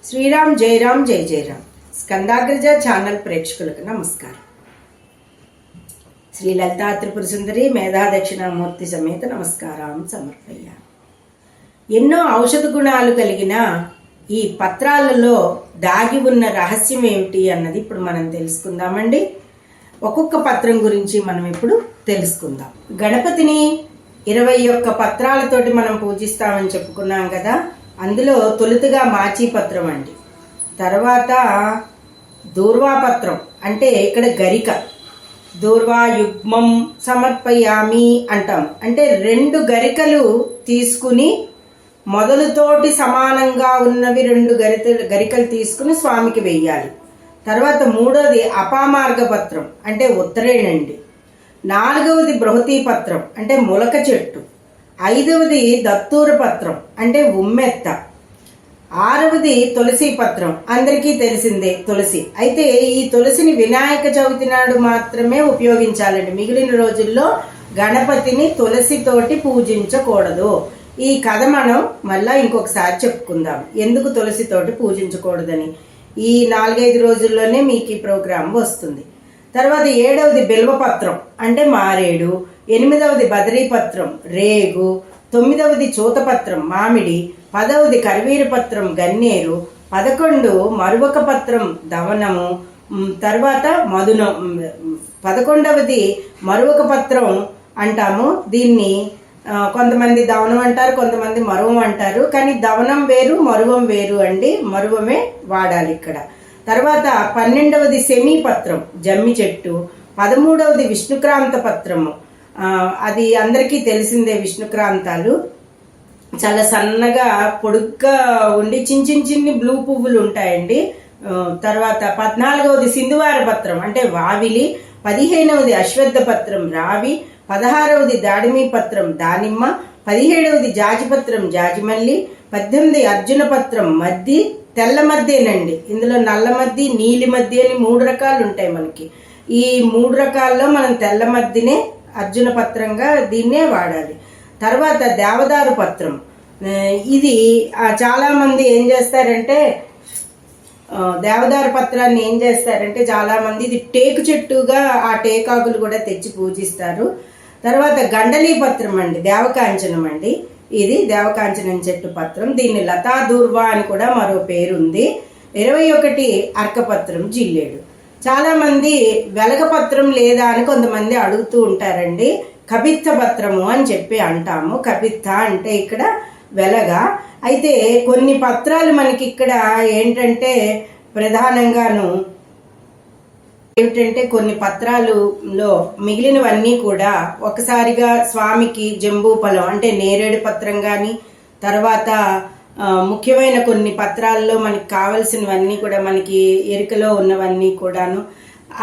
శ్రీరామ్ జయరామ్ జయ Jayaram స్కందాగ్రజ channel ప్రేక్షకులకు నమస్కారం. శ్రీ లలితా త్రిపుర సుందరి మేధా దక్షిణామూర్తి సమేత నమస్కారం సమర్పయ్యాను. ఎన్నో ఔషధ గుణాలు కలిగిన ఈ పత్రాలలో దాగి ఉన్న రహస్యం ఏమిటి అన్నది ఇప్పుడు మనం తెలుసుకుందామండి. ఒక్కొక్క పత్రం గురించి మనం ఇప్పుడు తెలుసుకుందాం. గణపతిని 21 పత్రాలతోటి మనం పూజిస్తామని చెప్పుకున్నాం కదా. అందులో తొలుతగా మాచీ పత్రం అండి, తర్వాత దూర్వాపత్రం అంటే ఇక్కడ గరిక, దూర్వాయుగ్మం సమర్పయామి అంటాం. అంటే 2 గరికలు తీసుకుని మొదలుతోటి సమానంగా ఉన్నవి 2 గరికలు తీసుకుని స్వామికి వెయ్యాలి. తర్వాత 3వది అపామార్గ పత్రం అంటే ఉత్తరేణండి. 4వది బృహతీ పత్రం అంటే ములక చెట్టు. 5వది దత్తూర పత్రం అంటే ఉమ్మెత్త. 6వది తులసి పత్రం, అందరికీ తెలిసిందే తులసి. అయితే ఈ తులసిని వినాయక చవితి నాడు మాత్రమే ఉపయోగించాలండి. మిగిలిన రోజుల్లో గణపతిని తులసితోటి పూజించకూడదు. ఈ కథ మనం మళ్ళా ఇంకొకసారి చెప్పుకుందాం, ఎందుకు తులసితోటి పూజించకూడదని. ఈ 4-5 రోజుల్లోనే మీకు ఈ ప్రోగ్రాం వస్తుంది. తర్వాత 7వది బిల్వపత్రం అంటే మారేడు. 8వది బదరీపత్రం రేగు. 9వది చూతపత్రం మామిడి. 10వది కర్వీరపత్రం గన్నేరు. 11 మరువక పత్రం దవనము. తర్వాత మధునం. 11వది మరువక పత్రం అంటాము. దీన్ని కొంతమంది దవనం అంటారు, కొంతమంది మరువం అంటారు. కానీ దవనం వేరు, మరువం వేరు అండి. మరువమే వాడాలి ఇక్కడ. తర్వాత 12వది సెమీ పత్రం జమ్మి చెట్టు. 13వది విష్ణుక్రాంత పత్రము. అది అందరికీ తెలిసిందే. విష్ణుక్రాంతాలు చాలా సన్నగా పొడుగ్గా ఉండి చిన్ని బ్లూ పువ్వులు ఉంటాయండి. తర్వాత 14వది సింధువార పత్రం అంటే వావిలి. 15వది అశ్వత్థ పత్రం రావి. 16వది దాడిమి పత్రం దానిమ్మ. 17వది జాజిపత్రం జాజిమల్లి. 18 అర్జున పత్రం మద్ది. తెల్ల మద్దేనండి. ఇందులో నల్ల మద్ది, నీలి మద్ది అని 3 రకాలు ఉంటాయి మనకి. ఈ 3 రకాల్లో మనం తెల్ల మద్దినే అర్జున పత్రంగా దీన్నే వాడాలి. తర్వాత దేవదారు పత్రం. ఇది చాలా మంది ఏం చేస్తారంటే దేవదారు పత్రాన్ని ఏం చేస్తారంటే చాలా మంది ఇది టేకు చెట్టుగా ఆ టేకాకులు కూడా తెచ్చి పూజిస్తారు. తర్వాత గండలీ పత్రం అండి, దేవకాంచనం అండి. ఇది దేవకాంచనం చెట్టు పత్రం. దీన్ని లతా దూర్వా అని కూడా మరో పేరు ఉంది. 21 అర్కపత్రం జిల్లేడు. చాలా మంది వెలగపత్రం లేదా అని కొంతమంది అడుగుతూ ఉంటారండి. కపిత్త పత్రము అని చెప్పి అంటాము. కపిత్త అంటే ఇక్కడ వెలగ. అయితే కొన్ని పత్రాలు మనకి ఇక్కడ ఏంటంటే ప్రధానంగాను ఏమిటంటే కొన్ని పత్రాలలో మిగిలినవన్నీ కూడా ఒకసారిగా స్వామికి జంబూ ఫలం అంటే నేరేడు పత్రం కానీ, తర్వాత ముఖ్యమైన కొన్ని పత్రాల్లో మనకి కావలసినవన్నీ కూడా మనకి ఎరుకలో ఉన్నవన్నీ కూడాను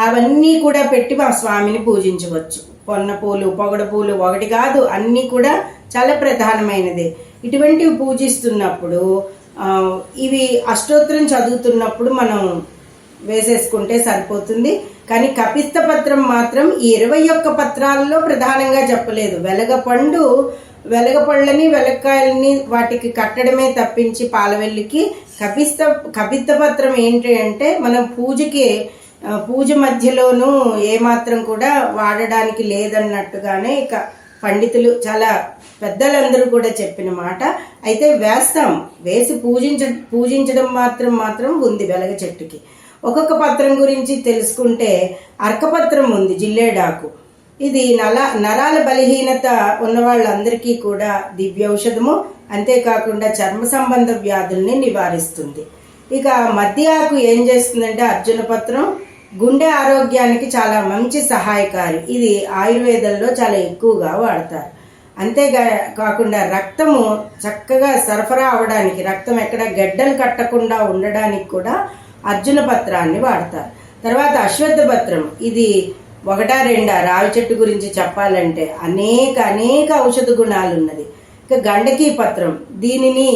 అవన్నీ కూడా పెట్టి మా స్వామిని పూజించవచ్చు. పొన్న పూలు, పొగడ పూలు ఒకటి కాదు, అన్నీ కూడా చాలా ప్రధానమైనదే. ఇటువంటివి పూజిస్తున్నప్పుడు ఇవి అష్టోత్తరం చదువుతున్నప్పుడు మనం వేసేసుకుంటే సరిపోతుంది. కానీ కపిత్త పత్రం మాత్రం ఈ 21 పత్రాలలో ప్రధానంగా చెప్పలేదు. వెలగపళ్ళని వెలక్కాయలని వాటికి కట్టడమే తప్పించి పాలవెల్లికి కపిత్త పత్రం ఏంటి అంటే మనం పూజ మధ్యలోనూ ఏమాత్రం కూడా వాడడానికి లేదన్నట్టుగానే ఇక పండితులు చాలా పెద్దలందరూ కూడా చెప్పిన మాట. అయితే వేసి పూజించడం మాత్రం ఉంది వెలగ చెట్టుకి. ఒక్కొక్క పత్రం గురించి తెలుసుకుంటే అర్కపత్రం ఉంది, జిల్లేడాకు. ఇది నరాల బలహీనత ఉన్న వాళ్ళందరికీ కూడా దివ్యౌషధము. అంతేకాకుండా చర్మ సంబంధ వ్యాధుల్ని నివారిస్తుంది. ఇక మద్ది ఆకు ఏం చేస్తుందంటే అర్జున పత్రం గుండె ఆరోగ్యానికి చాలా మంచి సహాయకారి. ఇది ఆయుర్వేదంలో చాలా ఎక్కువగా వాడతారు. అంతేకాకుండా రక్తము చక్కగా సరఫరా అవడానికి, రక్తం ఎక్కడ గడ్డలు కట్టకుండా ఉండడానికి కూడా అర్జున పత్రాన్ని వాడతారు. తర్వాత అశ్వత్థ పత్రం. ఇది 1-2 రావి చెట్టు గురించి చెప్పాలంటే అనేక ఔషధ గుణాలు ఉన్నది. ఇక గండకీ పత్రం, దీనిని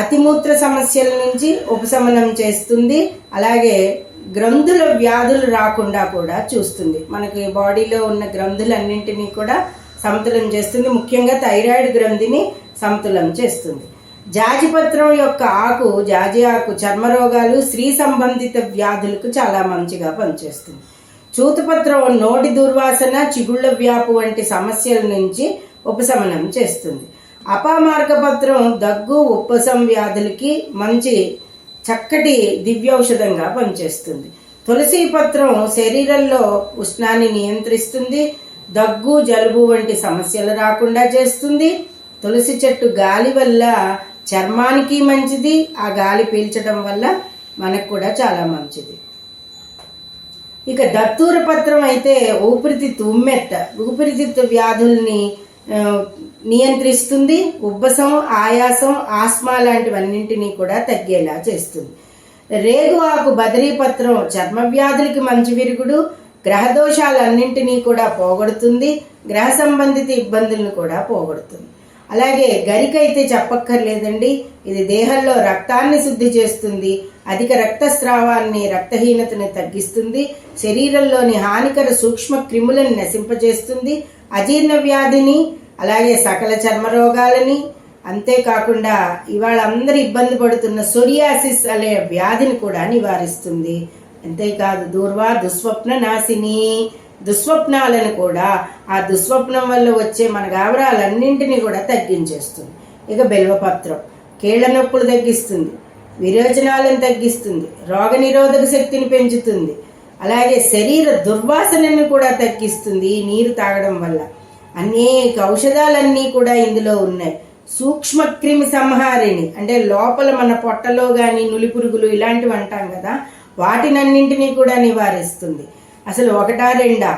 అతిమూత్ర సమస్యల నుంచి ఉపశమనం చేస్తుంది. అలాగే గ్రంథుల వ్యాధులు రాకుండా కూడా చూస్తుంది. మనకి బాడీలో ఉన్న గ్రంథులన్నింటినీ కూడా సమతులం చేస్తుంది. ముఖ్యంగా థైరాయిడ్ గ్రంథిని సమతులం చేస్తుంది. జాజిపత్రం యొక్క ఆకు, జాజి ఆకు చర్మరోగాలు, స్త్రీ సంబంధిత వ్యాధులకు చాలా మంచిగా పనిచేస్తుంది. చూతపత్రం నోటి దుర్వాసన, చిగుళ్ళ వ్యాపు వంటి సమస్యల నుంచి ఉపశమనం చేస్తుంది. అపామార్గపత్రం దగ్గు, ఉబ్బసం వ్యాధులకి మంచి చక్కటి దివ్యౌషధంగా పనిచేస్తుంది. తులసి పత్రం శరీరంలో ఉష్ణాన్ని నియంత్రిస్తుంది, దగ్గు, జలుబు వంటి సమస్యలు రాకుండా చేస్తుంది. తులసి చెట్టు గాలి వల్ల చర్మానికి మంచిది, ఆ గాలి పీల్చడం వల్ల మనకు కూడా చాలా మంచిది. ఇక దత్తూర పత్రం అయితే ఊపిరితిత్తు ఉమ్మెత్త, ఊపిరితిత్తు వ్యాధుల్ని నియంత్రిస్తుంది. ఉబ్బసం, ఆయాసం, ఆస్మా లాంటివన్నింటినీ కూడా తగ్గేలా చేస్తుంది. రేగు ఆకు బదరీపత్రం చర్మ వ్యాధులకి మంచి విరుగుడు, గ్రహదోషాలన్నింటినీ కూడా పోగొడుతుంది, గ్రహ సంబంధిత ఇబ్బందులను కూడా పోగొడుతుంది. అలాగే గరికైతే చెప్పక్కర్లేదండి, ఇది దేహంలో రక్తాన్ని శుద్ధి చేస్తుంది, అధిక రక్తస్రావాన్ని, రక్తహీనతని తగ్గిస్తుంది, శరీరంలోని హానికర సూక్ష్మ క్రిములను నశింపజేస్తుంది, అజీర్ణ వ్యాధిని, అలాగే సకల చర్మ రోగాలని, అంతేకాకుండా ఇవాళ అందరు ఇబ్బంది పడుతున్న సోరియాసిస్ అనే వ్యాధిని కూడా నివారిస్తుంది. అంతేకాదు దూర్వా దుస్వప్న నాశిని, దుస్వప్నాలను కూడా, ఆ దుస్వప్నం వల్ల వచ్చే మన గాబరాలన్నింటినీ కూడా తగ్గించేస్తుంది. ఇక బెల్వపత్రం కీళ్ల నొప్పులు తగ్గిస్తుంది, విరోచనాలను తగ్గిస్తుంది, రోగ నిరోధక శక్తిని పెంచుతుంది, అలాగే శరీర దుర్వాసనను కూడా తగ్గిస్తుంది ఈ నీరు తాగడం వల్ల. అనేక ఔషధాలన్నీ కూడా ఇందులో ఉన్నాయి. సూక్ష్మ క్రిమి సంహారిణి, అంటే లోపల మన పొట్టలో కానీ నులిపురుగులు ఇలాంటివి అంటాం కదా, వాటినన్నింటినీ కూడా నివారిస్తుంది. అసలు ఒకటా రెండా,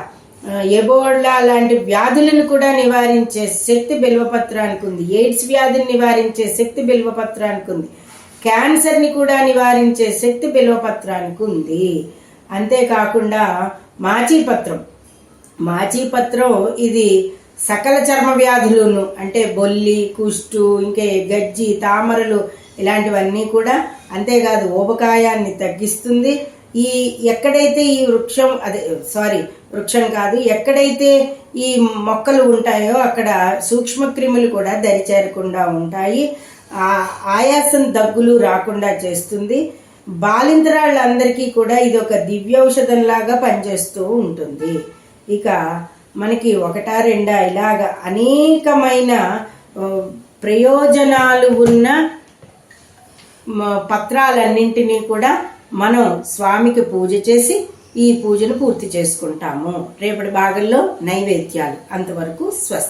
ఎబోలా లాంటి వ్యాధులను కూడా నివారించే శక్తి బిల్వపత్రానికి ఉంది. ఎయిడ్స్ వ్యాధిని నివారించే శక్తి బిల్వపత్రానికి ఉంది. క్యాన్సర్ని కూడా నివారించే శక్తి బిల్వపత్రానికి ఉంది. అంతేకాకుండా మాచీపత్రం, మాచీపత్రం ఇది సకల చర్మ వ్యాధులను, అంటే బొల్లి, కుష్టు, ఇంకా గజ్జి, తామరలు ఇలాంటివన్నీ కూడా, అంతేకాదు ఊబకాయాన్ని తగ్గిస్తుంది. ఎక్కడైతే ఈ వృక్షం కాదు, ఎక్కడైతే ఈ మొక్కలు ఉంటాయో అక్కడ సూక్ష్మక్రిములు కూడా దరిచేరకుండా ఉంటాయి. ఆయాసం, దగ్గులు రాకుండా చేస్తుంది. బాలింతరాళ్ళందరికీ కూడా ఇది ఒక దివ్యౌషధంలాగా పనిచేస్తూ ఉంటుంది. ఇక మనకి ఒకటా రెండా ఇలాగ అనేకమైన ప్రయోజనాలు ఉన్న పత్రాలన్నింటినీ కూడా మనం స్వామికి పూజ చేసి ఈ పూజను పూర్తి చేసుకుంటాము. రేపటి భాగంలో నైవేద్యాలు. అంతవరకు స్వస్తి.